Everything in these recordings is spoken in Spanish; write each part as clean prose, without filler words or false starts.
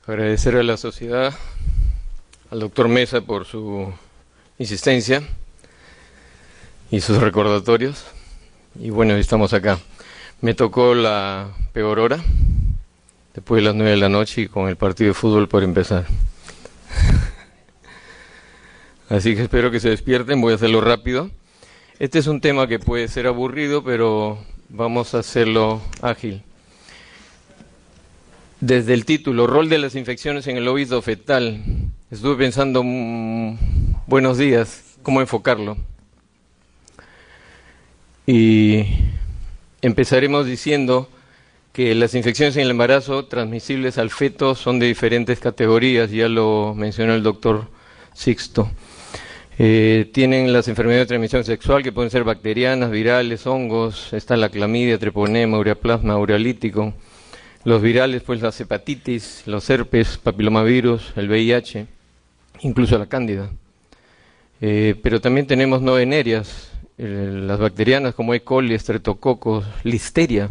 Agradecer a la sociedad, al doctor Mesa por su insistencia y sus recordatorios. Y bueno, estamos acá. Me tocó la peor hora, después de las 9 de la noche y con el partido de fútbol por empezar. Así que espero que se despierten, voy a hacerlo rápido. Este es un tema que puede ser aburrido, pero vamos a hacerlo ágil. Desde el título, rol de las infecciones en el óbito fetal, estuve pensando, buenos días, cómo enfocarlo. Y empezaremos diciendo que las infecciones en el embarazo transmisibles al feto son de diferentes categorías, ya lo mencionó el doctor Sixto. Tienen las enfermedades de transmisión sexual, que pueden ser bacterianas, virales, hongos, está la clamidia, treponema, ureaplasma, urealítico. Los virales, pues las hepatitis, los herpes, papilomavirus, el VIH, incluso la cándida. Pero también tenemos no venerias, las bacterianas como E. coli, estreptococos, listeria.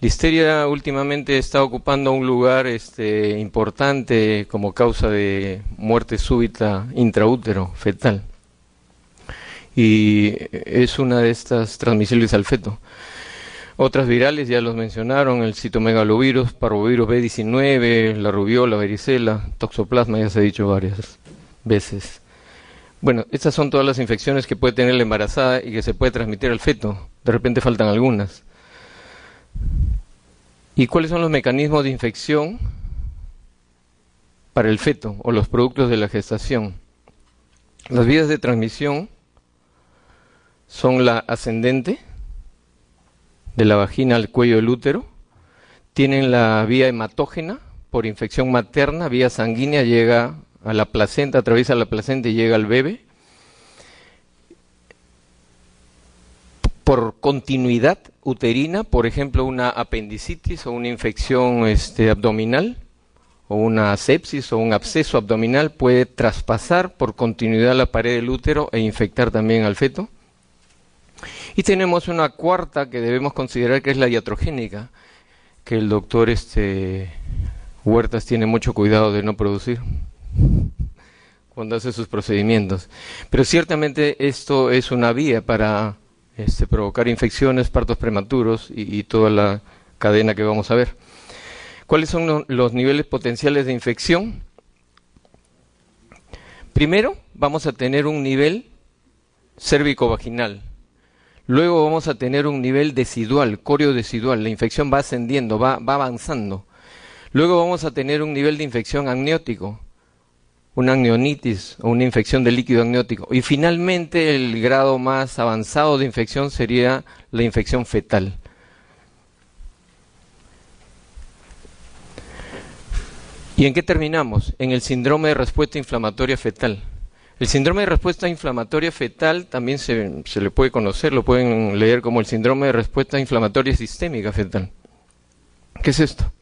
Listeria últimamente está ocupando un lugar importante como causa de muerte súbita intraútero, fetal. Y es una de estas transmisibles al feto. Otras virales ya los mencionaron, el citomegalovirus, parvovirus B19, la rubiola, varicela, toxoplasma, ya se ha dicho varias veces. Bueno, estas son todas las infecciones que puede tener la embarazada y que se puede transmitir al feto. De repente faltan algunas. ¿Y cuáles son los mecanismos de infección para el feto o los productos de la gestación? Las vías de transmisión son la ascendente, de la vagina al cuello del útero, tienen la vía hematógena, por infección materna, vía sanguínea, llega a la placenta, atraviesa la placenta y llega al bebé. Por continuidad uterina, por ejemplo, una apendicitis o una infección abdominal, o una sepsis o un absceso abdominal puede traspasar por continuidad la pared del útero e infectar también al feto. Y tenemos una cuarta que debemos considerar, que es la iatrogénica, que el doctor Huertas tiene mucho cuidado de no producir cuando hace sus procedimientos. Pero ciertamente esto es una vía para provocar infecciones, partos prematuros y toda la cadena que vamos a ver. ¿Cuáles son los niveles potenciales de infección? Primero, vamos a tener un nivel cérvico-vaginal. Luego vamos a tener un nivel decidual, coriodecidual, la infección va ascendiendo, va avanzando. Luego vamos a tener un nivel de infección amniótico, una amnionitis o una infección de líquido amniótico. Y finalmente el grado más avanzado de infección sería la infección fetal. ¿Y en qué terminamos? En el síndrome de respuesta inflamatoria fetal. El síndrome de respuesta inflamatoria fetal también se le puede conocer, lo pueden leer como el síndrome de respuesta inflamatoria sistémica fetal. ¿Qué es esto?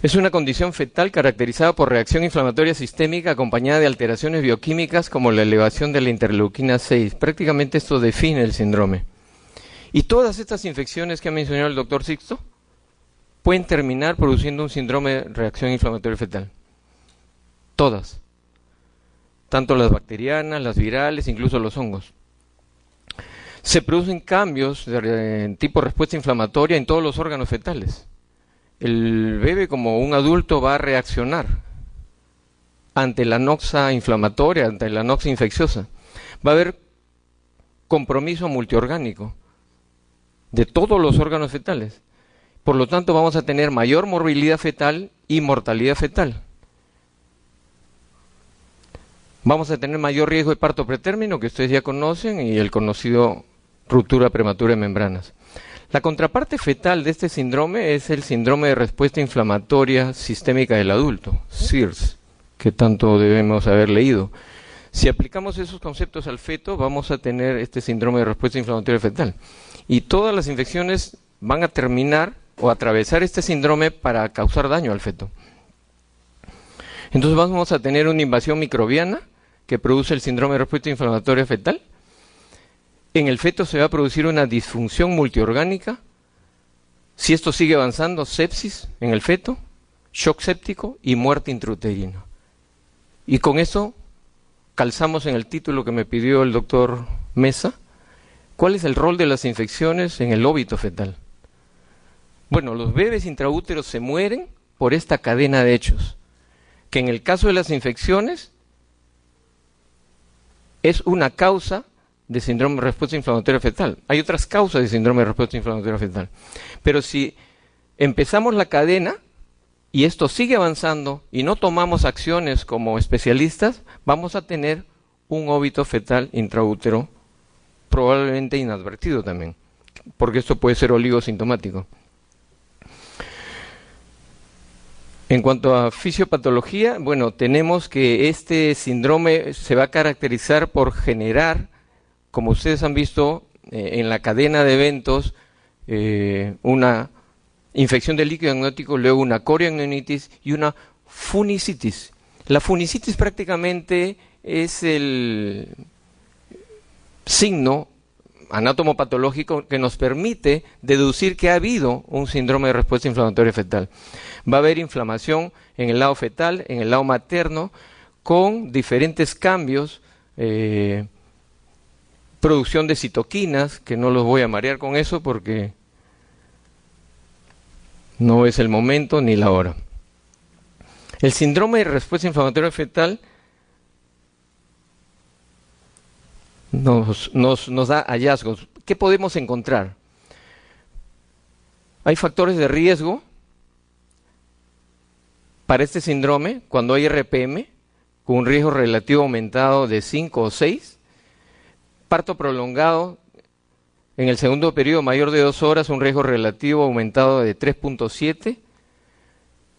Es una condición fetal caracterizada por reacción inflamatoria sistémica acompañada de alteraciones bioquímicas como la elevación de la interleuquina 6. Prácticamente esto define el síndrome. Y todas estas infecciones que ha mencionado el doctor Sixto pueden terminar produciendo un síndrome de reacción inflamatoria fetal. Todas, tanto las bacterianas, las virales, incluso los hongos. Se producen cambios de tipo respuesta inflamatoria en todos los órganos fetales. El bebé, como un adulto, va a reaccionar ante la noxa inflamatoria, ante la noxa infecciosa. Va a haber compromiso multiorgánico de todos los órganos fetales. Por lo tanto, vamos a tener mayor morbilidad fetal y mortalidad fetal. Vamos a tener mayor riesgo de parto pretérmino, que ustedes ya conocen, y el conocido ruptura prematura de membranas. La contraparte fetal de este síndrome es el síndrome de respuesta inflamatoria sistémica del adulto, SIRS, que tanto debemos haber leído. Si aplicamos esos conceptos al feto, vamos a tener este síndrome de respuesta inflamatoria fetal. Y todas las infecciones van a terminar o atravesar este síndrome para causar daño al feto. Entonces vamos a tener una invasión microbiana que produce el síndrome de respuesta inflamatoria fetal. En el feto se va a producir una disfunción multiorgánica Si esto sigue avanzando, sepsis en el feto, shock séptico y muerte intrauterina. Y con eso calzamos en el título que me pidió el doctor Mesa, ¿cuál es el rol de las infecciones en el óbito fetal? Bueno, los bebés intraúteros se mueren por esta cadena de hechos, que en el caso de las infecciones es una causa de síndrome de respuesta inflamatoria fetal. Hay otras causas de síndrome de respuesta inflamatoria fetal. Pero si empezamos la cadena y esto sigue avanzando y no tomamos acciones como especialistas, vamos a tener un óbito fetal intraútero probablemente inadvertido también, porque esto puede ser oligosintomático. En cuanto a fisiopatología, bueno, tenemos que este síndrome se va a caracterizar por generar, como ustedes han visto en la cadena de eventos, una infección del líquido amniótico, luego una coriamnionitis y una funicitis. La funicitis prácticamente es el signo anatomopatológico que nos permite deducir que ha habido un síndrome de respuesta inflamatoria fetal. Va a haber inflamación en el lado fetal, en el lado materno, con diferentes cambios, producción de citoquinas, que no los voy a marear con eso porque no es el momento ni la hora. El síndrome de respuesta inflamatoria fetal nos da hallazgos. ¿Qué podemos encontrar? Hay factores de riesgo para este síndrome cuando hay RPM, con un riesgo relativo aumentado de 5 o 6, parto prolongado en el segundo periodo mayor de 2 horas, un riesgo relativo aumentado de 3.7,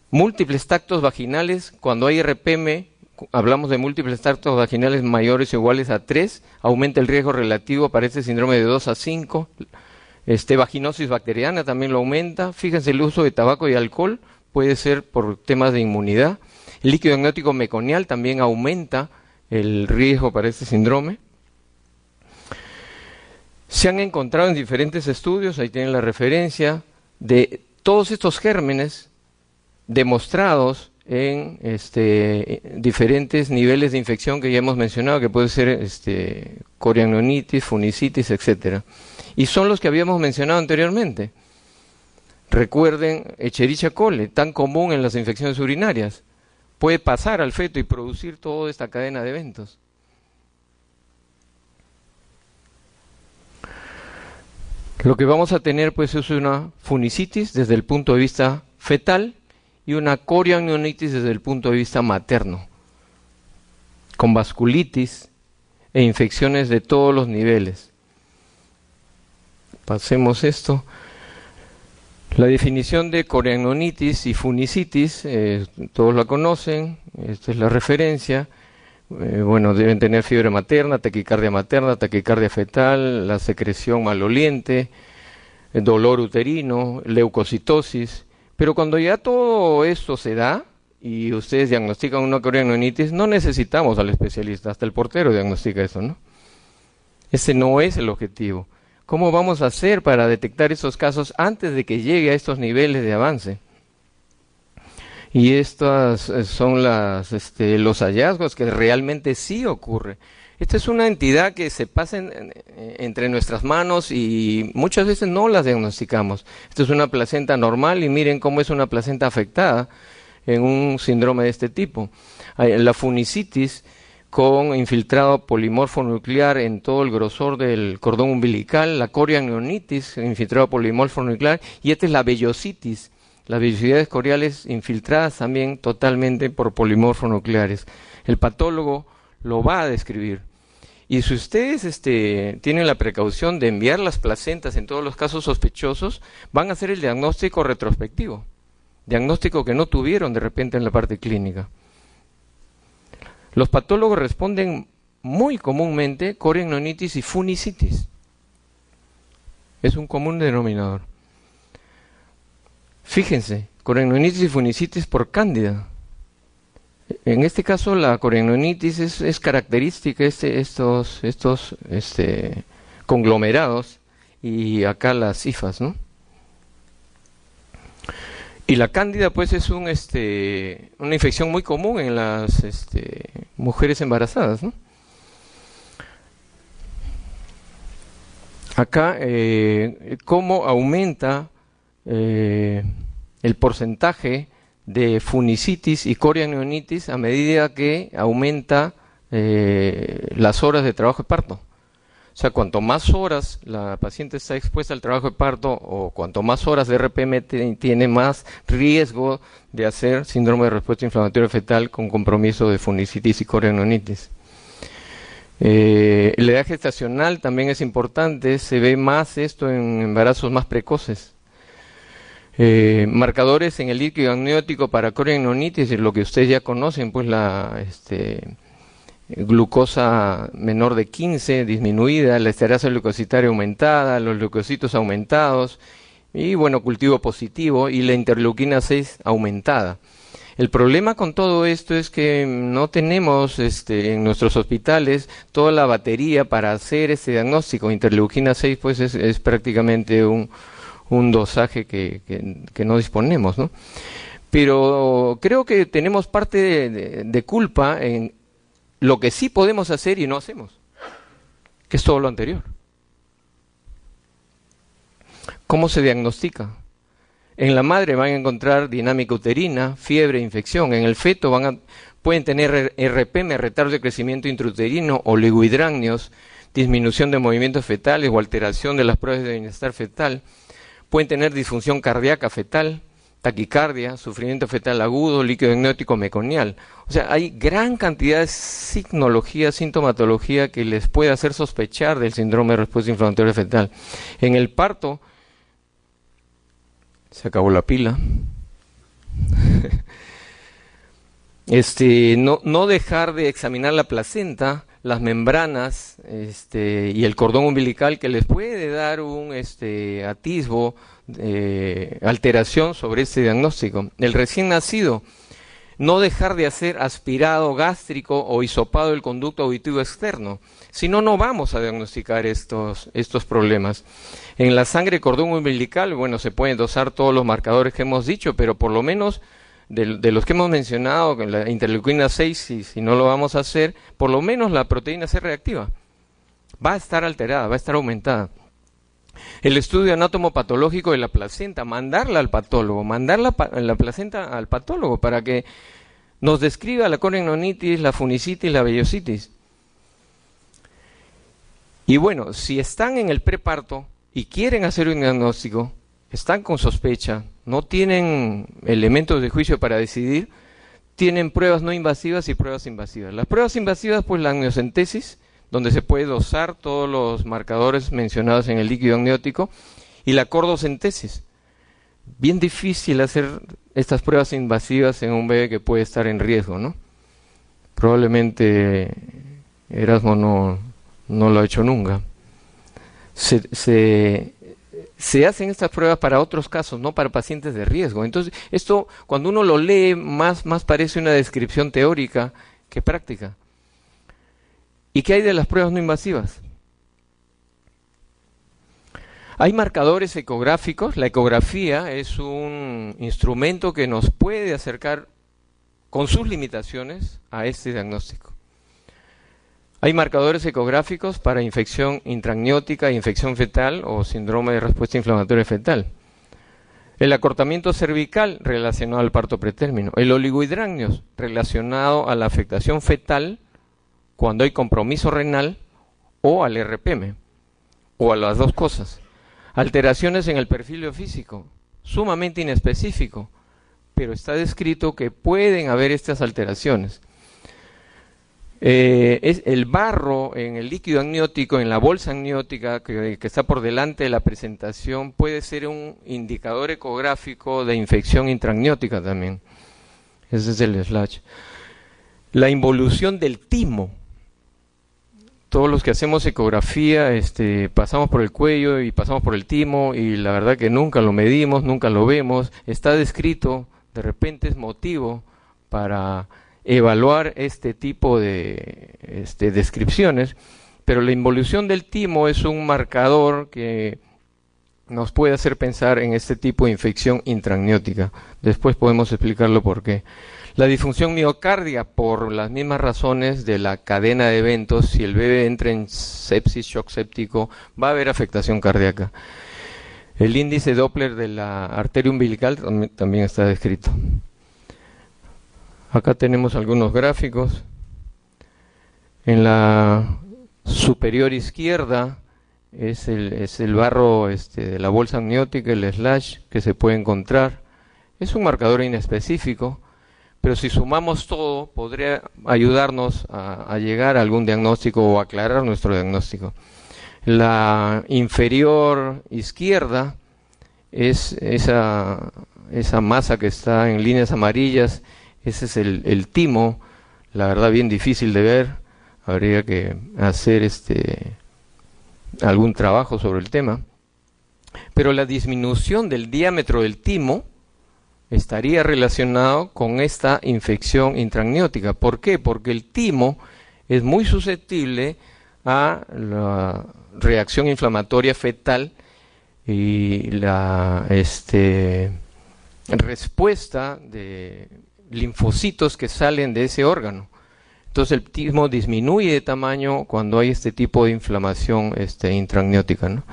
múltiples tactos vaginales, cuando hay RPM, hablamos de múltiples tactos vaginales mayores o iguales a 3, aumenta el riesgo relativo para este síndrome de 2 a 5, vaginosis bacteriana también lo aumenta. Fíjense, el uso de tabaco y alcohol puede ser por temas de inmunidad. El líquido amniótico meconial también aumenta el riesgo para este síndrome. Se han encontrado en diferentes estudios, ahí tienen la referencia, de todos estos gérmenes demostrados en diferentes niveles de infección que ya hemos mencionado, que puede ser coriamnionitis, funicitis, etcétera. Y son los que habíamos mencionado anteriormente. Recuerden, Escherichia coli, tan común en las infecciones urinarias, puede pasar al feto y producir toda esta cadena de eventos. Lo que vamos a tener pues es una funicitis desde el punto de vista fetal y una coriamnionitis desde el punto de vista materno, con vasculitis e infecciones de todos los niveles. Pasemos esto. La definición de coriamnionitis y funicitis, todos la conocen, esta es la referencia. Bueno, deben tener fiebre materna, taquicardia fetal, la secreción maloliente, dolor uterino, leucocitosis. Pero cuando ya todo esto se da y ustedes diagnostican una coriamnionitis, no necesitamos al especialista, hasta el portero diagnostica eso, ¿no? Ese no es el objetivo. ¿Cómo vamos a hacer para detectar esos casos antes de que llegue a estos niveles de avance? Y estas son los hallazgos que realmente sí ocurre. Esta es una entidad que se pasa entre nuestras manos y muchas veces no las diagnosticamos. Esta es una placenta normal y miren cómo es una placenta afectada en un síndrome de este tipo. La funicitis con infiltrado polimorfo nuclear en todo el grosor del cordón umbilical, la coriamnionitis, infiltrado polimorfo nuclear, y esta es la vellositis, las vellosidades coriales infiltradas también totalmente por polimorfo nucleares. El patólogo lo va a describir. Y si ustedes tienen la precaución de enviar las placentas en todos los casos sospechosos, van a hacer el diagnóstico retrospectivo, diagnóstico que no tuvieron de repente en la parte clínica. Los patólogos responden muy comúnmente coriamnionitis y funicitis. Es un común denominador. Fíjense, coriamnionitis y funicitis por cándida. En este caso la coriamnionitis es característica estos conglomerados y acá las hifas, ¿no? Y la cándida pues es una infección muy común en las mujeres embarazadas, ¿no? Acá, cómo aumenta el porcentaje de funicitis y coriamnionitis a medida que aumenta las horas de trabajo de parto. O sea, cuanto más horas la paciente está expuesta al trabajo de parto o cuanto más horas de RPM tiene, más riesgo de hacer síndrome de respuesta inflamatoria fetal con compromiso de funicitis y coriamnionitis. La edad gestacional también es importante, se ve más esto en embarazos más precoces. Marcadores en el líquido amniótico para coriamnionitis, lo que ustedes ya conocen, pues la glucosa menor de 15 disminuida, la esterasa leucocitaria aumentada, los leucocitos aumentados y bueno, cultivo positivo y la interleuquina 6 aumentada. El problema con todo esto es que no tenemos en nuestros hospitales toda la batería para hacer este diagnóstico. Interleuquina 6 pues es prácticamente un dosaje que no disponemos, ¿no? Pero creo que tenemos parte de culpa en lo que sí podemos hacer y no hacemos, que es todo lo anterior. ¿Cómo se diagnostica? En la madre van a encontrar dinámica uterina, fiebre, infección. En el feto pueden tener RPM, retardo de crecimiento intrauterino, oligohidramnios, disminución de movimientos fetales o alteración de las pruebas de bienestar fetal. Pueden tener disfunción cardíaca fetal, taquicardia, sufrimiento fetal agudo, líquido amniótico meconial. O sea, hay gran cantidad de signología, sintomatología que les puede hacer sospechar del síndrome de respuesta inflamatoria fetal. En el parto, se acabó la pila. No dejar de examinar la placenta, las membranas y el cordón umbilical, que les puede dar un atisbo, alteración sobre este diagnóstico. El recién nacido, no dejar de hacer aspirado gástrico o hisopado del conducto auditivo externo, si no, no vamos a diagnosticar estos problemas. En la sangre cordón umbilical, bueno, se pueden dosar todos los marcadores que hemos dicho, pero por lo menos de los que hemos mencionado, la interleuquina 6, si no lo vamos a hacer, por lo menos la proteína C reactiva va a estar alterada, va a estar aumentada. El estudio anatomopatológico de la placenta, mandarla al patólogo, mandar la placenta al patólogo para que nos describa la coriamnionitis, la funicitis, la vellositis. Y bueno, si están en el preparto y quieren hacer un diagnóstico, están con sospecha, no tienen elementos de juicio para decidir, tienen pruebas no invasivas y pruebas invasivas. Las pruebas invasivas, pues la amniocentesis, donde se puede dosar todos los marcadores mencionados en el líquido amniótico, y la cordocentesis. Bien difícil hacer estas pruebas invasivas en un bebé que puede estar en riesgo, ¿no? Probablemente Erasmo no lo ha hecho nunca. Se hacen estas pruebas para otros casos, no para pacientes de riesgo. Entonces, esto, cuando uno lo lee, más parece una descripción teórica que práctica. ¿Y qué hay de las pruebas no invasivas? Hay marcadores ecográficos. La ecografía es un instrumento que nos puede acercar, con sus limitaciones, a este diagnóstico. Hay marcadores ecográficos para infección intraamniótica, infección fetal o síndrome de respuesta inflamatoria fetal. El acortamiento cervical relacionado al parto pretérmino. El oligohidramnios relacionado a la afectación fetal cuando hay compromiso renal o al RPM, o a las dos cosas. Alteraciones en el perfil biofísico, sumamente inespecífico, pero está descrito que pueden haber estas alteraciones. Es el barro en el líquido amniótico, en la bolsa amniótica que está por delante de la presentación, puede ser un indicador ecográfico de infección intraamniótica también. Ese es el slash. La involución del timo. Todos los que hacemos ecografía pasamos por el cuello y pasamos por el timo, y la verdad que nunca lo medimos, nunca lo vemos. Está descrito, de repente es motivo para evaluar este tipo de descripciones, pero la involución del timo es un marcador que nos puede hacer pensar en este tipo de infección intraamniótica. Después podemos explicarlo por qué. La disfunción miocárdica, por las mismas razones de la cadena de eventos, si el bebé entra en sepsis, shock séptico, va a haber afectación cardíaca. El índice Doppler de la arteria umbilical también está descrito. Acá tenemos algunos gráficos. En la superior izquierda es el barro de la bolsa amniótica, el slash, que se puede encontrar. Es un marcador inespecífico, pero si sumamos todo, podría ayudarnos a llegar a algún diagnóstico o aclarar nuestro diagnóstico. La inferior izquierda es esa masa que está en líneas amarillas, ese es el timo, la verdad bien difícil de ver, habría que hacer algún trabajo sobre el tema, pero la disminución del diámetro del timo estaría relacionado con esta infección intraamniótica. ¿Por qué? Porque el timo es muy susceptible a la reacción inflamatoria fetal y la respuesta de linfocitos que salen de ese órgano. Entonces el timo disminuye de tamaño cuando hay este tipo de inflamación intraamniótica, ¿no?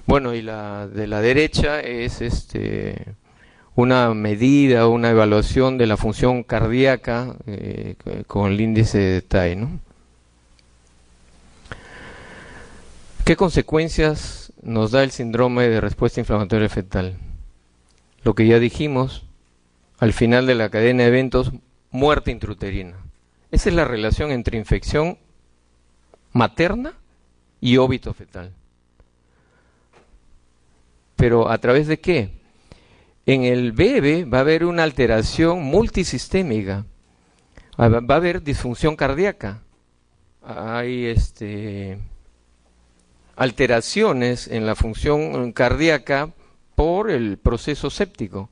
Bueno, y la de la derecha es una medida, una evaluación de la función cardíaca con el índice de TAI, ¿no? ¿Qué consecuencias nos da el síndrome de respuesta inflamatoria fetal? Lo que ya dijimos, al final de la cadena de eventos, muerte intrauterina. Esa es la relación entre infección materna y óbito fetal. Pero ¿a través de qué? En el bebé va a haber una alteración multisistémica, va a haber disfunción cardíaca, hay alteraciones en la función cardíaca por el proceso séptico,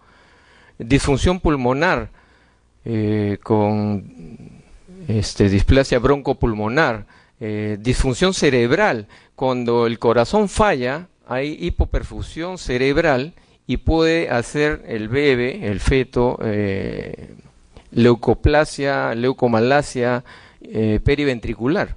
disfunción pulmonar con displasia broncopulmonar, disfunción cerebral. Cuando el corazón falla, hay hipoperfusión cerebral y puede hacer el bebé, el feto, leucoplasia, leucomalacia periventricular.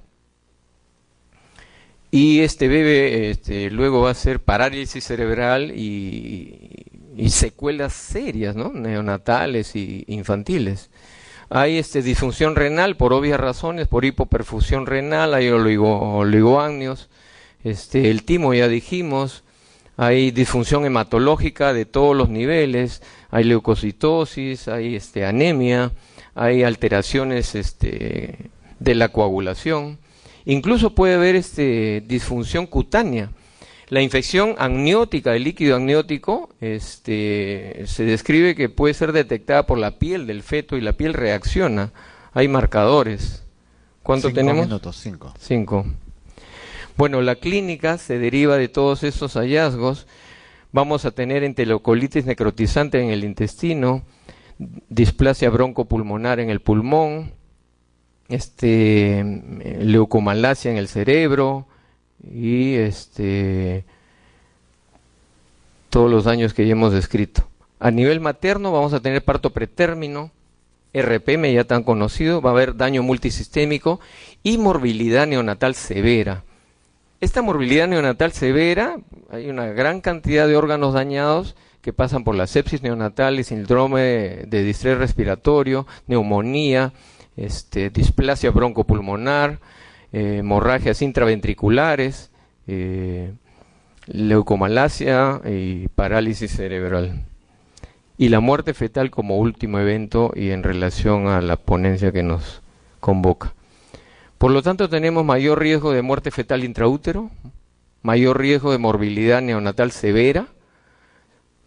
Y este bebé luego va a hacer parálisis cerebral y secuelas serias, ¿no? Neonatales y infantiles. Hay disfunción renal por obvias razones, por hipoperfusión renal, hay oligoamnios, el timo ya dijimos, hay disfunción hematológica de todos los niveles, hay leucocitosis, hay anemia, hay alteraciones de la coagulación, incluso puede haber disfunción cutánea. La infección amniótica, del líquido amniótico, se describe que puede ser detectada por la piel del feto y la piel reacciona. Hay marcadores. ¿Cuánto tenemos? 5 minutos, 5. 5. Bueno, la clínica se deriva de todos estos hallazgos. Vamos a tener enterocolitis necrotizante en el intestino, displasia broncopulmonar en el pulmón, leucomalacia en el cerebro, y todos los daños que ya hemos descrito. A nivel materno vamos a tener parto pretérmino, RPM ya tan conocido, va a haber daño multisistémico y morbilidad neonatal severa. Esta morbilidad neonatal severa, hay una gran cantidad de órganos dañados que pasan por la sepsis neonatal y síndrome de distrés respiratorio, neumonía, displasia broncopulmonar, hemorragias intraventriculares, leucomalacia y parálisis cerebral. Y la muerte fetal como último evento y en relación a la ponencia que nos convoca. Por lo tanto, tenemos mayor riesgo de muerte fetal intraútero, mayor riesgo de morbilidad neonatal severa,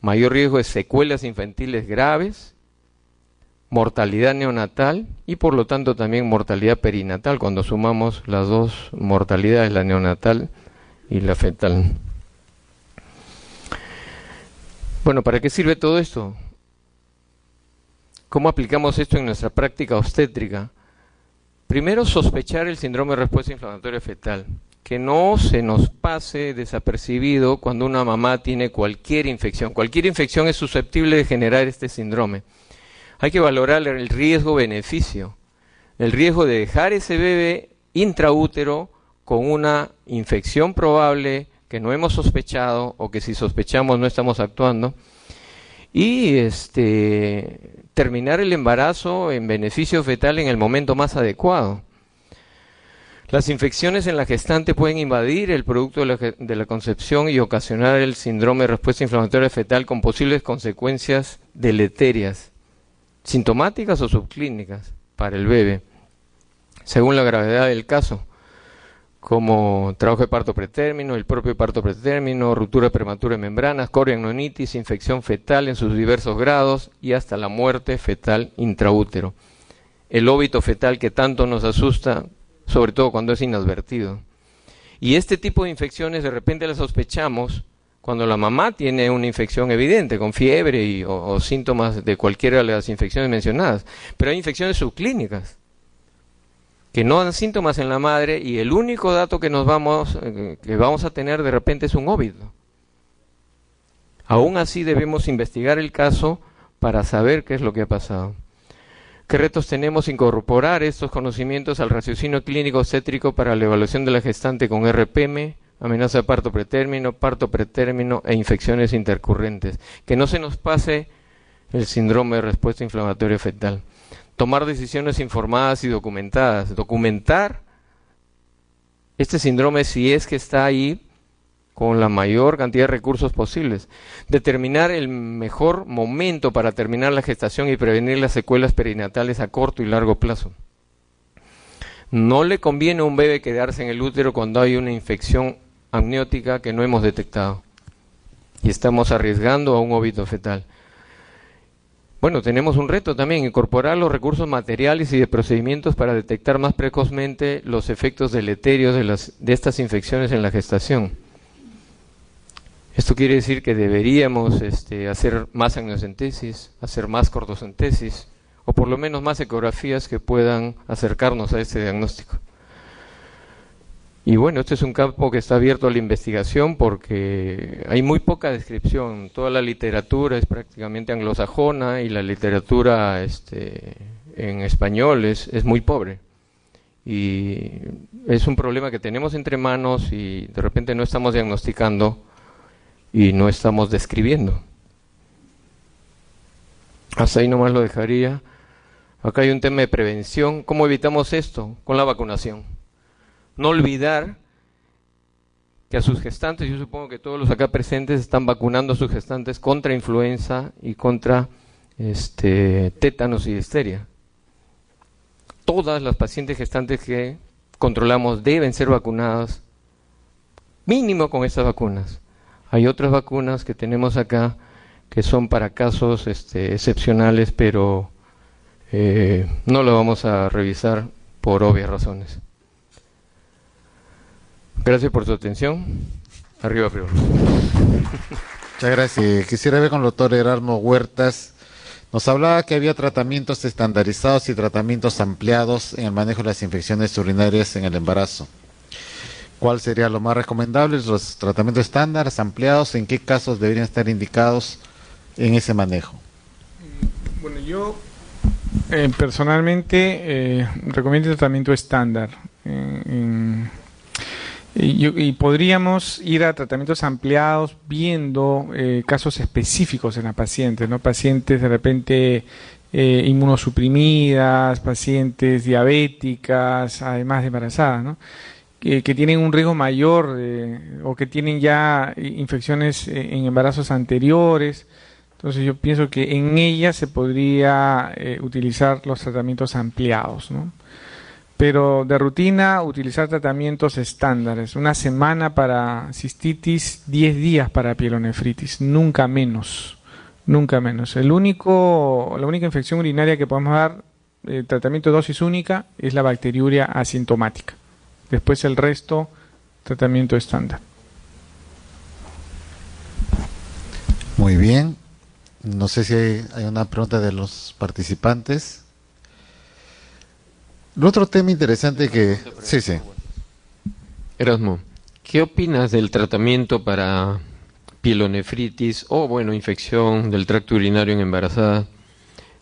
mayor riesgo de secuelas infantiles graves, mortalidad neonatal y por lo tanto también mortalidad perinatal cuando sumamos las dos mortalidades, la neonatal y la fetal. Bueno, ¿para qué sirve todo esto? ¿Cómo aplicamos esto en nuestra práctica obstétrica? Primero, sospechar el síndrome de respuesta inflamatoria fetal. que no se nos pase desapercibido cuando una mamá tiene cualquier infección. Cualquier infección es susceptible de generar este síndrome. Hay que valorar el riesgo-beneficio. El riesgo de dejar ese bebé intraútero con una infección probable que no hemos sospechado o que si sospechamos no estamos actuando, y terminar el embarazo en beneficio fetal en el momento más adecuado. Las infecciones en la gestante pueden invadir el producto de la concepción y ocasionar el síndrome de respuesta inflamatoria fetal con posibles consecuencias deleterias, sintomáticas o subclínicas para el bebé, según la gravedad del caso, como trabajo de parto pretérmino, el propio parto pretérmino, ruptura prematura de membranas, coriamnionitis, infección fetal en sus diversos grados y hasta la muerte fetal intraútero. El óbito fetal que tanto nos asusta, sobre todo cuando es inadvertido. Y este tipo de infecciones de repente las sospechamos cuando la mamá tiene una infección evidente, con fiebre o síntomas de cualquiera de las infecciones mencionadas. Pero hay infecciones subclínicas que no dan síntomas en la madre y el único dato que vamos a tener de repente es un óbito. Aún así debemos investigar el caso para saber qué es lo que ha pasado. ¿Qué retos tenemos incorporar estos conocimientos al raciocinio clínico obstétrico para la evaluación de la gestante con RPM, amenaza de parto pretérmino e infecciones intercurrentes? Que no se nos pase el síndrome de respuesta inflamatoria fetal. Tomar decisiones informadas y documentadas. Documentar este síndrome si es que está ahí con la mayor cantidad de recursos posibles. Determinar el mejor momento para terminar la gestación y prevenir las secuelas perinatales a corto y largo plazo. No le conviene a un bebé quedarse en el útero cuando hay una infección amniótica que no hemos detectado y estamos arriesgando a un óbito fetal. Bueno, tenemos un reto también, incorporar los recursos materiales y de procedimientos para detectar más precozmente los efectos deleterios de estas infecciones en la gestación. Esto quiere decir que deberíamos hacer más amniocentesis, hacer más cortocentesis, o por lo menos más ecografías que puedan acercarnos a este diagnóstico. Y bueno, este es un campo que está abierto a la investigación porque hay muy poca descripción. Toda la literatura es prácticamente anglosajona y la literatura en español es muy pobre. Y es un problema que tenemos entre manos y de repente no estamos diagnosticando y no estamos describiendo. Hasta ahí nomás lo dejaría. Acá hay un tema de prevención. ¿Cómo evitamos esto? Con la vacunación. No olvidar que a sus gestantes, yo supongo que todos los acá presentes están vacunando a sus gestantes contra influenza y contra tétanos y difteria. Todas las pacientes gestantes que controlamos deben ser vacunadas, mínimo con estas vacunas. Hay otras vacunas que tenemos acá que son para casos excepcionales, pero no lo vamos a revisar por obvias razones. Gracias por su atención. Arriba, primero. Muchas gracias. Quisiera ver con el doctor Erasmo Huertas. Nos hablaba que había tratamientos estandarizados y tratamientos ampliados en el manejo de las infecciones urinarias en el embarazo. ¿Cuál sería lo más recomendable? ¿Los tratamientos estándares, ampliados? ¿En qué casos deberían estar indicados en ese manejo? Bueno, yo personalmente recomiendo el tratamiento estándar. Y podríamos ir a tratamientos ampliados viendo casos específicos en la paciente, ¿no? Pacientes de repente inmunosuprimidas, pacientes diabéticas, además de embarazadas, ¿no? Que tienen un riesgo mayor o que tienen ya infecciones en embarazos anteriores. Entonces yo pienso que en ellas se podría utilizar los tratamientos ampliados, ¿no? Pero de rutina, utilizar tratamientos estándares. 1 semana para cistitis, 10 días para pielonefritis, nunca menos. Nunca menos. La única infección urinaria que podemos dar, tratamiento de dosis única, es la bacteriuria asintomática. Después el resto, tratamiento estándar. Muy bien. No sé si hay una pregunta de los participantes. El otro tema interesante que... Sí. Erasmo, ¿qué opinas del tratamiento para pielonefritis o, bueno, infección del tracto urinario en embarazada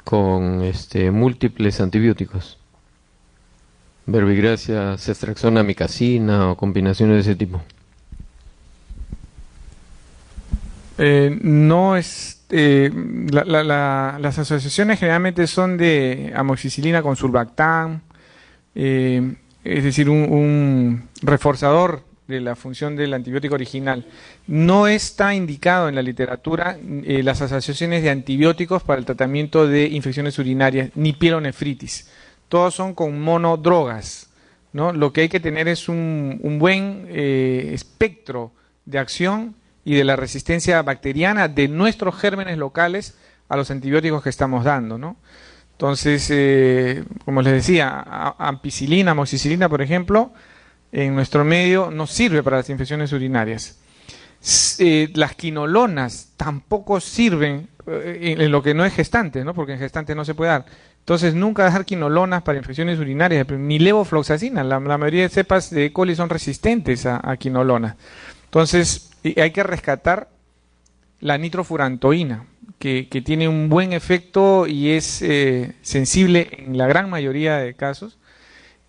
con múltiples antibióticos? Verbigracia, ceftriaxona, amicacina o combinaciones de ese tipo. No es las asociaciones generalmente son de amoxicilina con surbactam, es decir, un reforzador de la función del antibiótico original. No está indicado en la literatura las asociaciones de antibióticos para el tratamiento de infecciones urinarias ni pielonefritis. Todos son con monodrogas, ¿no? Lo que hay que tener es un buen espectro de acción y de la resistencia bacteriana de nuestros gérmenes locales a los antibióticos que estamos dando, ¿no? Entonces, como les decía, ampicilina, amoxicilina, por ejemplo, en nuestro medio no sirve para las infecciones urinarias. Las quinolonas tampoco sirven en lo que no es gestante, ¿no? Porque en gestante no se puede dar. Entonces, nunca dejar quinolonas para infecciones urinarias, ni levofloxacina. La mayoría de cepas de E. coli son resistentes a quinolonas. Entonces, hay que rescatar la nitrofurantoína, que tiene un buen efecto y es sensible en la gran mayoría de casos.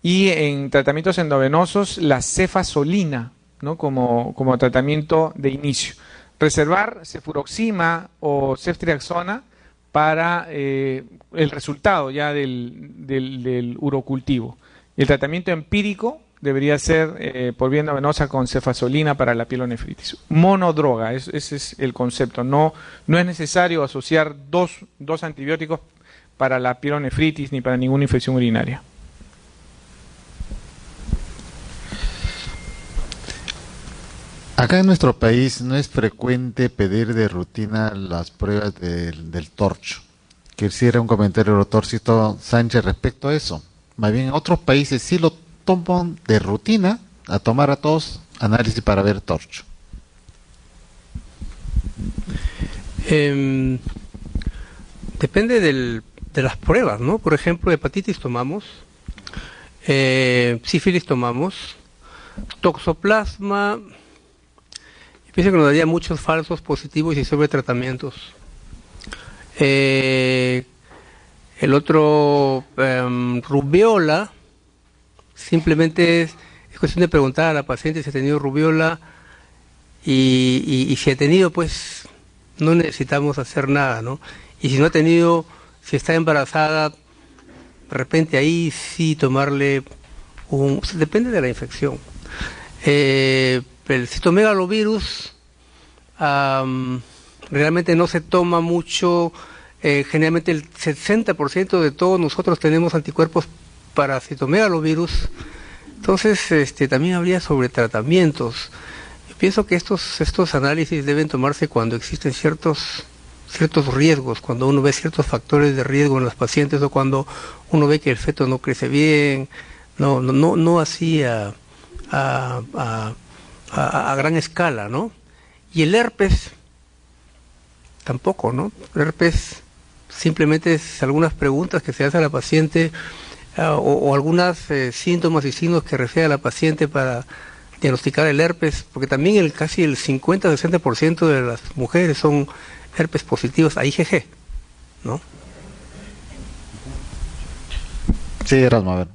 Y en tratamientos endovenosos, la cefasolina, ¿no? como tratamiento de inicio. Reservar cefuroxima o ceftriaxona para el resultado ya del urocultivo. El tratamiento empírico debería ser por vía endovenosa con cefasolina para la pielonefritis. Monodroga, ese es el concepto. No es necesario asociar dos antibióticos para la pielonefritis ni para ninguna infección urinaria. Acá en nuestro país no es frecuente pedir de rutina las pruebas del torcho. Quisiera un comentario del doctor Sisto Sánchez respecto a eso. Más bien en otros países sí lo toman de rutina a tomar a todos análisis para ver torcho. Depende de las pruebas, ¿no? Por ejemplo, hepatitis tomamos, sífilis tomamos, toxoplasma. Pienso que nos daría muchos falsos positivos y sobretratamientos. El otro, rubiola, simplemente es cuestión de preguntar a la paciente si ha tenido rubiola y si ha tenido, pues no necesitamos hacer nada, ¿no? Y si no ha tenido, si está embarazada, de repente ahí sí tomarle depende de la infección. El citomegalovirus realmente no se toma mucho. Generalmente el 60% de todos nosotros tenemos anticuerpos para citomegalovirus. Entonces también habría sobre tratamientos. Yo pienso que estos análisis deben tomarse cuando existen ciertos riesgos, cuando uno ve ciertos factores de riesgo en los pacientes o cuando uno ve que el feto no crece bien, no así a gran escala, ¿no? Y el herpes tampoco, ¿no? El herpes simplemente es algunas preguntas que se hace a la paciente o algunos síntomas y signos que refiere a la paciente para diagnosticar el herpes, porque también casi el 50-60% de las mujeres son herpes positivos a IgG, ¿no? Sí, Erasmo, a ver.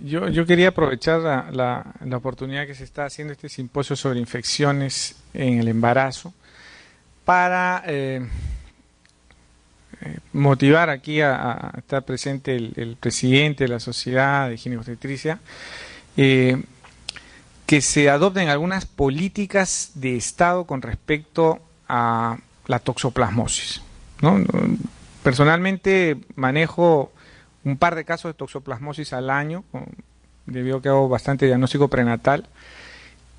Yo quería aprovechar la oportunidad que se está haciendo este simposio sobre infecciones en el embarazo para motivar aquí a estar presente el presidente de la Sociedad de Ginecobstetricia, que se adopten algunas políticas de Estado con respecto a la toxoplasmosis, ¿no? Personalmente manejo un par de casos de toxoplasmosis al año, debido a que hago bastante diagnóstico prenatal,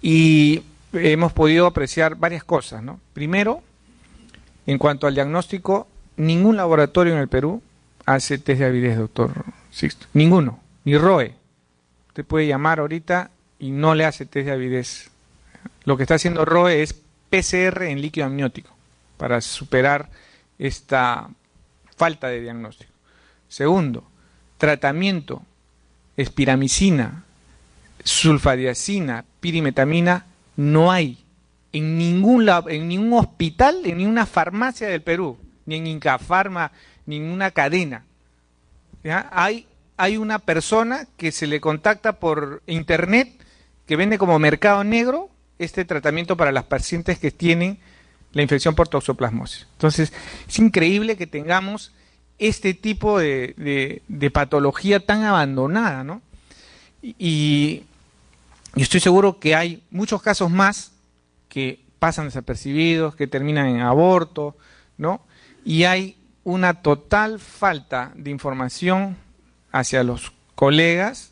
y hemos podido apreciar varias cosas, ¿no? Primero, en cuanto al diagnóstico, ningún laboratorio en el Perú hace test de avidez, doctor Sixto. Ninguno, ni ROE. Usted puede llamar ahorita y no le hace test de avidez. Lo que está haciendo ROE es PCR en líquido amniótico para superar esta falta de diagnóstico. Segundo, tratamiento, espiramicina, sulfadiazina, pirimetamina, no hay en ningún hospital, en ninguna farmacia del Perú, ni en Incafarma, ni en ninguna cadena. ¿Ya? Hay una persona que se le contacta por internet, que vende como mercado negro este tratamiento para las pacientes que tienen la infección por toxoplasmosis. Entonces, es increíble que tengamos este tipo de patología tan abandonada, ¿no? Y estoy seguro que hay muchos casos más que pasan desapercibidos, que terminan en aborto, ¿no? Y hay una total falta de información hacia los colegas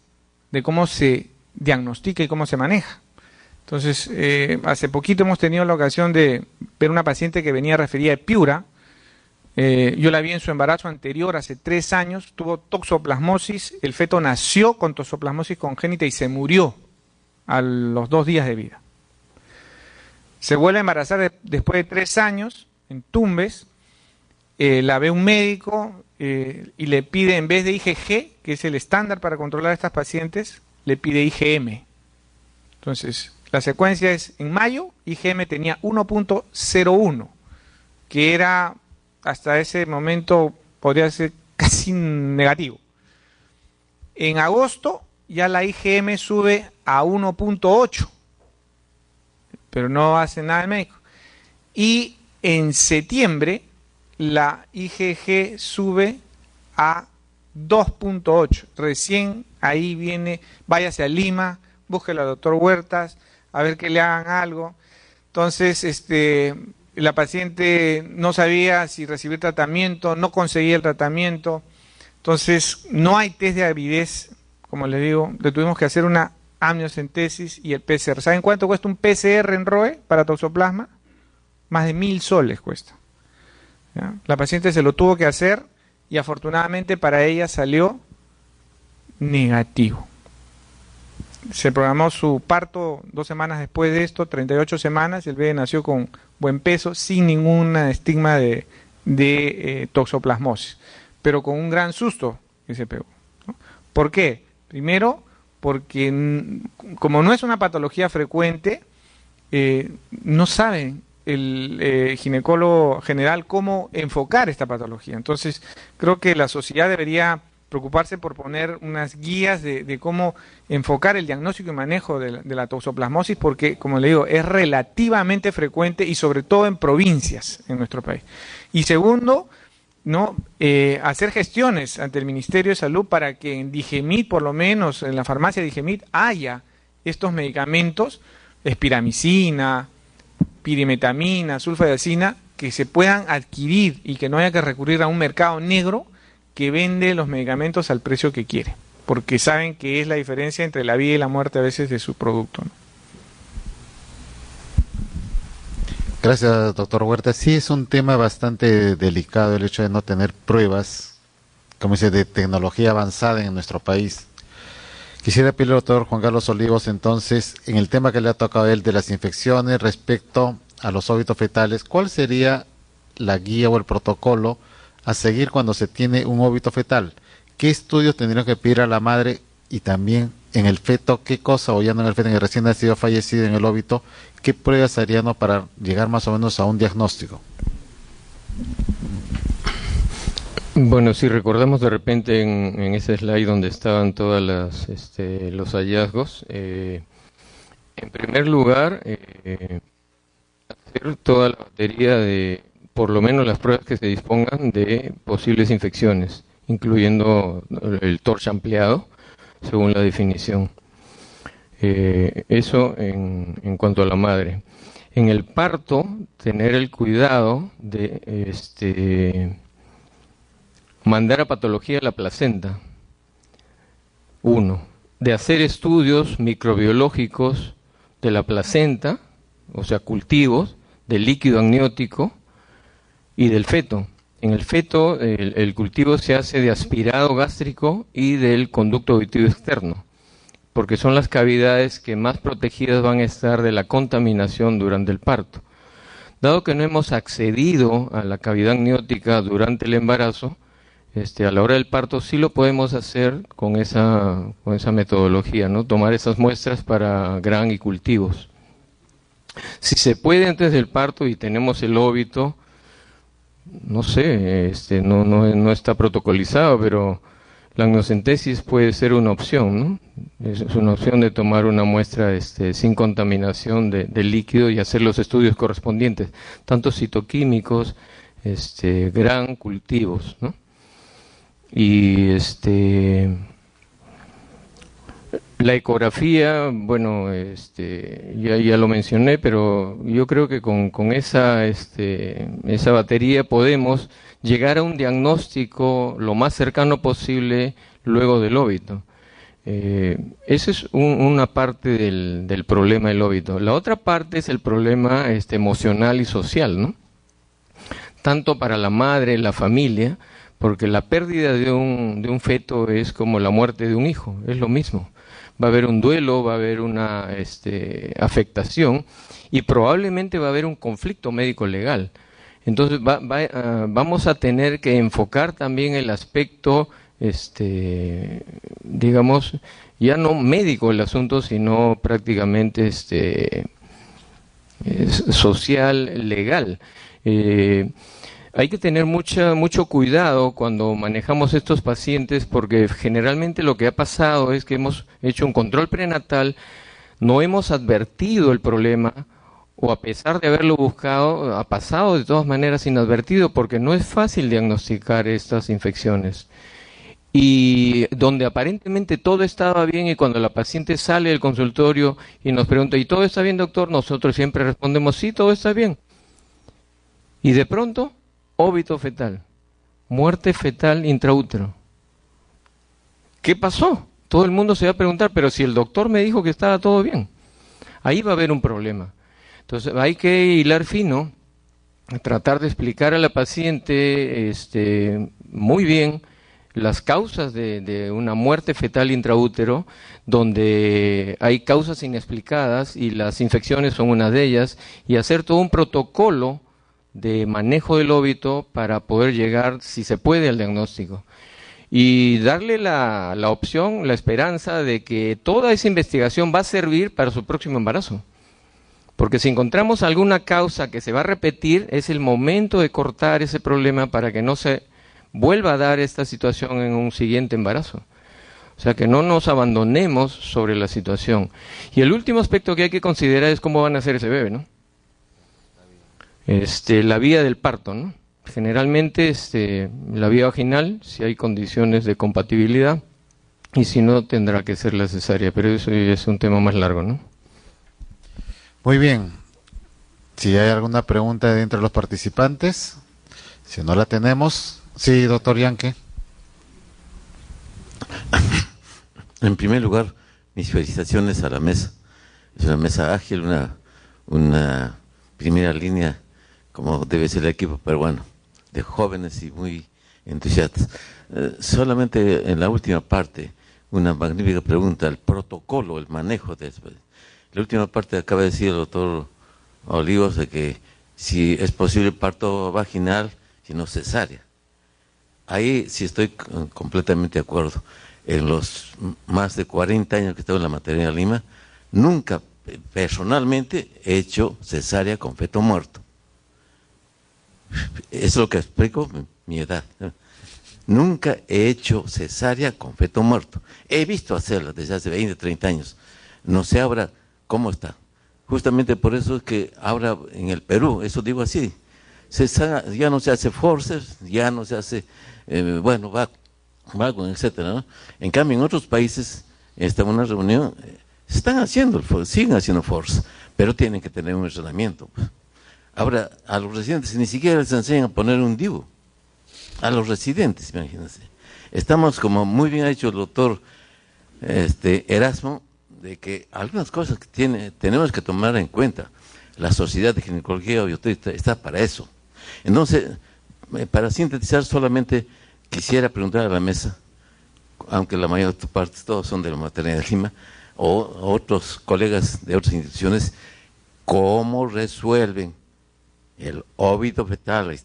de cómo se diagnostica y cómo se maneja. Entonces, hace poquito hemos tenido la ocasión de ver una paciente que venía referida de Piura. Yo la vi en su embarazo anterior, hace 3 años, tuvo toxoplasmosis, el feto nació con toxoplasmosis congénita y se murió a los 2 días de vida. Se vuelve a embarazar después de 3 años, en Tumbes, la ve un médico y le pide, en vez de IgG, que es el estándar para controlar a estas pacientes, le pide IgM. Entonces, la secuencia es, en mayo, IgM tenía 1.01, que era, hasta ese momento, podría ser casi negativo. En agosto, ya la IgM sube a 1.8, pero no hace nada el médico. Y en septiembre, la IgG sube a 2.8. Recién ahí viene, váyase a Lima, búsquelo al doctor Huertas, a ver que le hagan algo. Entonces, la paciente no sabía si recibir tratamiento, no conseguía el tratamiento. Entonces, no hay test de avidez, como les digo, le tuvimos que hacer una amniocentesis y el PCR. ¿Saben cuánto cuesta un PCR en ROE para toxoplasma? Más de 1.000 soles cuesta. ¿Ya? La paciente se lo tuvo que hacer y afortunadamente para ella salió negativo. Se programó su parto 2 semanas después de esto, 38 semanas, el bebé nació con buen peso, sin ningún estigma de toxoplasmosis, pero con un gran susto que se pegó, ¿no? ¿Por qué? Primero, porque como no es una patología frecuente, no saben el ginecólogo general cómo enfocar esta patología. Entonces, creo que la sociedad debería preocuparse por poner unas guías de cómo enfocar el diagnóstico y manejo de la toxoplasmosis, porque, como le digo, es relativamente frecuente y sobre todo en provincias en nuestro país. Y segundo, ¿no? Hacer gestiones ante el Ministerio de Salud para que en Digemit, por lo menos en la farmacia Digemit, haya estos medicamentos, espiramicina, pirimetamina, sulfadiazina, que se puedan adquirir y que no haya que recurrir a un mercado negro que vende los medicamentos al precio que quiere, porque saben que es la diferencia entre la vida y la muerte a veces de su producto, ¿no? Gracias, doctor Huerta. Sí, es un tema bastante delicado el hecho de no tener pruebas, como dice, de tecnología avanzada en nuestro país. Quisiera pedirle al doctor Juan Carlos Olivos, entonces, en el tema que le ha tocado a él de las infecciones respecto a los óbitos fetales, ¿cuál sería la guía o el protocolo a seguir cuando se tiene un óbito fetal? ¿Qué estudios tendrían que pedir a la madre y también en el feto, qué cosa, o ya no en el feto, en el recién nacido fallecido, en el óbito, qué pruebas harían para llegar más o menos a un diagnóstico? Bueno, si recordamos de repente en ese slide donde estaban todas los hallazgos, en primer lugar, hacer toda la batería de, por lo menos las pruebas que se dispongan de posibles infecciones, incluyendo el torch ampliado, según la definición. Eso en cuanto a la madre. En el parto, tener el cuidado de mandar a patología la placenta. 1. De hacer estudios microbiológicos de la placenta, o sea, cultivos del líquido amniótico y del feto. En el feto, el cultivo se hace de aspirado gástrico y del conducto auditivo externo, porque son las cavidades que más protegidas van a estar de la contaminación durante el parto. Dado que no hemos accedido a la cavidad amniótica durante el embarazo, a la hora del parto sí lo podemos hacer con esa metodología, ¿no? Tomar esas muestras para gran y cultivos. Si se puede antes del parto y tenemos el óbito, no sé, no está protocolizado, pero la amniocentesis puede ser una opción, ¿no? Es una opción de tomar una muestra sin contaminación del líquido y hacer los estudios correspondientes, tanto citoquímicos, gran cultivos, ¿no? Y la ecografía, bueno, ya lo mencioné, pero yo creo que con esa batería podemos llegar a un diagnóstico lo más cercano posible luego del óbito. Esa es una parte del problema del óbito. La otra parte es el problema emocional y social, ¿no? Tanto para la madre, la familia, porque la pérdida de un feto es como la muerte de un hijo, es lo mismo. Va a haber un duelo, va a haber una afectación y probablemente va a haber un conflicto médico-legal. Entonces vamos a tener que enfocar también el aspecto, digamos, ya no médico el asunto, sino prácticamente social, legal. Hay que tener mucho cuidado cuando manejamos estos pacientes porque generalmente lo que ha pasado es que hemos hecho un control prenatal, no hemos advertido el problema o a pesar de haberlo buscado, ha pasado de todas maneras inadvertido porque no es fácil diagnosticar estas infecciones. Y donde aparentemente todo estaba bien y cuando la paciente sale del consultorio y nos pregunta, ¿y todo está bien, doctor? Nosotros siempre respondemos, sí, todo está bien. Y de pronto, óbito fetal, muerte fetal intraútero. ¿Qué pasó? Todo el mundo se va a preguntar, pero si el doctor me dijo que estaba todo bien, ahí va a haber un problema. Entonces hay que hilar fino, tratar de explicar a la paciente muy bien las causas de una muerte fetal intraútero, donde hay causas inexplicadas y las infecciones son una de ellas, y hacer todo un protocolo de manejo del óbito para poder llegar, si se puede, al diagnóstico. Y darle la opción, la esperanza de que toda esa investigación va a servir para su próximo embarazo. Porque si encontramos alguna causa que se va a repetir, es el momento de cortar ese problema para que no se vuelva a dar esta situación en un siguiente embarazo. O sea, que no nos abandonemos sobre la situación. Y el último aspecto que hay que considerar es cómo van a nacer ese bebé, ¿no? La vía del parto, ¿no? Generalmente la vía vaginal, si hay condiciones de compatibilidad, y si no, tendrá que ser la cesárea, pero eso es un tema más largo, ¿no? Muy bien. Si hay alguna pregunta de entre los participantes, si no la tenemos, sí, doctor Yanque. En primer lugar, mis felicitaciones a la mesa. Es una mesa ágil, una primera línea, como debe ser el equipo peruano, de jóvenes y muy entusiastas. Solamente en la última parte, una magnífica pregunta, el protocolo, el manejo de eso. La última parte acaba de decir el doctor Olivos de que si es posible parto vaginal, si no cesárea. Ahí sí estoy completamente de acuerdo. En los más de 40 años que he estado en la maternidad de Lima, nunca personalmente he hecho cesárea con feto muerto. Es lo que explico mi edad. Nunca he hecho cesárea con feto muerto. He visto hacerla desde hace 20, 30 años. No sé ahora cómo está. Justamente por eso es que ahora en el Perú, eso digo así, ya no se hace forceps, ya no se hace, vacuum, etcétera, ¿no? En cambio, en otros países, está en una reunión, siguen haciendo forceps, pero tienen que tener un entrenamiento. Ahora, a los residentes ni siquiera les enseñan a poner un DIU. A los residentes, imagínense. Estamos, como muy bien ha dicho el doctor Erasmo, de que algunas cosas que tenemos que tomar en cuenta. La Sociedad de Ginecología Obstetricia está para eso. Entonces, para sintetizar, solamente quisiera preguntar a la mesa, aunque la mayor parte todos son de la maternidad de Lima, o otros colegas de otras instituciones, ¿cómo resuelven el óbito fetal,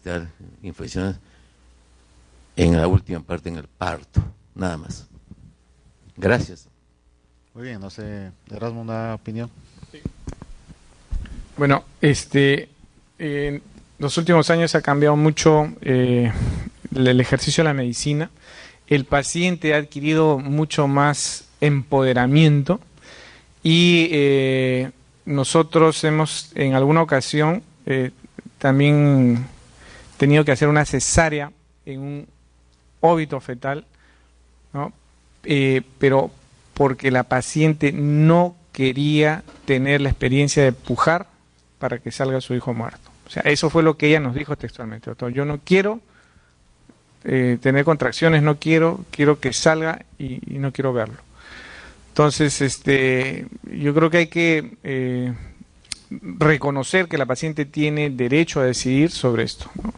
infecciones, en la última parte, en el parto, nada más. Gracias. Muy bien, no sé, Erasmo, ¿una opinión? Bueno, en los últimos años ha cambiado mucho el ejercicio de la medicina. El paciente ha adquirido mucho más empoderamiento y nosotros hemos en alguna ocasión también tenido que hacer una cesárea en un óbito fetal, ¿no? Pero porque la paciente no quería tener la experiencia de pujar para que salga su hijo muerto. O sea, eso fue lo que ella nos dijo textualmente: doctor, yo no quiero tener contracciones, quiero que salga y no quiero verlo. Entonces, yo creo que hay que reconocer que la paciente tiene derecho a decidir sobre esto, ¿no?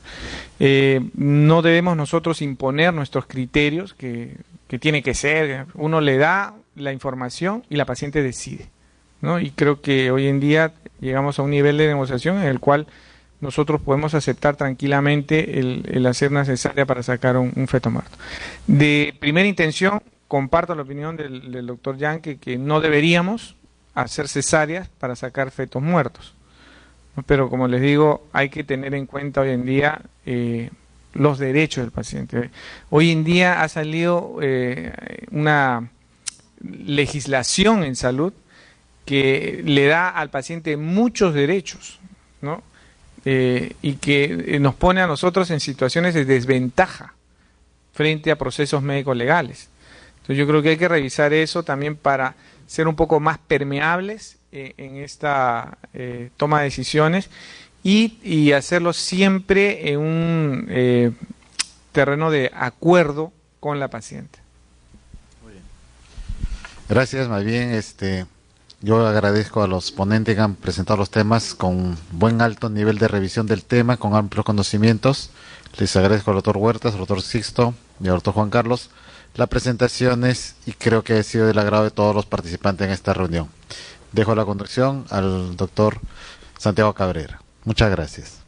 No debemos nosotros imponer nuestros criterios, que tiene que ser, uno le da la información y la paciente decide, ¿no? Y creo que hoy en día llegamos a un nivel de negociación en el cual nosotros podemos aceptar tranquilamente el hacer una cesárea para sacar un feto muerto. De primera intención, comparto la opinión del doctor Yang, que no deberíamos hacer cesáreas para sacar fetos muertos, ¿no? Pero como les digo, hay que tener en cuenta hoy en día los derechos del paciente. Hoy en día ha salido una legislación en salud que le da al paciente muchos derechos, ¿no? Y que nos pone a nosotros en situaciones de desventaja frente a procesos médicos legales. Entonces yo creo que hay que revisar eso también para ser un poco más permeables en esta toma de decisiones y hacerlo siempre en un terreno de acuerdo con la paciente. Muy bien. Gracias, más bien yo agradezco a los ponentes que han presentado los temas con buen alto nivel de revisión del tema, con amplios conocimientos. Les agradezco al doctor Huertas, al doctor Sixto y al doctor Juan Carlos las presentaciones, y creo que ha sido del agrado de todos los participantes en esta reunión. Dejo la conducción al doctor Santiago Cabrera. Muchas gracias.